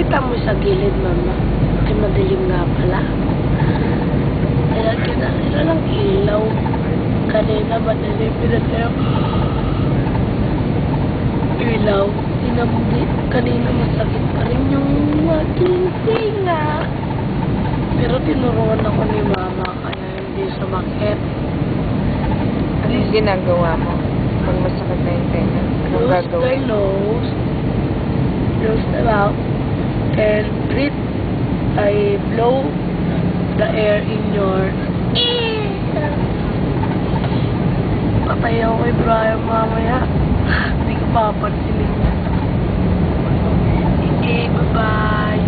Kita mo sa gilid, mama. Ay, madilim nga pala. Nilagyan na nila ng ilaw. Kanina, madilim. Pinatayo. Ilaw. Tinamdi. Kanina, masakit pa rin yung aking tinga. Pero tinuruan ako ni mama, kaya hindi sumakit. Ano yung ginagawa mo pag masakit na yung tenga? Anong Close gagawin? the nose. Close the mouth. And breathe. I blow the air in your ear. Patay ako kay Brian mamaya. Hindi ko papansinin niya. Okay, bye-bye.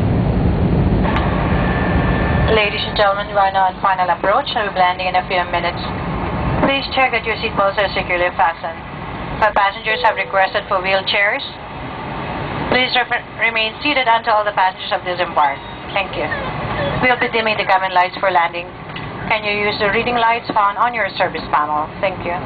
Ladies and gentlemen, we are now on final approach and we'll be landing in a few minutes. Please check that your seatbelts are securely fastened. If passengers have requested for wheelchairs, please remain seated until all the passengers have disembarked. Thank you. We'll be dimming the cabin lights for landing. Can you use the reading lights found on your service panel? Thank you.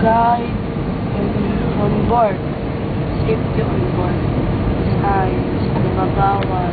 Guide on board. Safety on board. Signs, nababawal.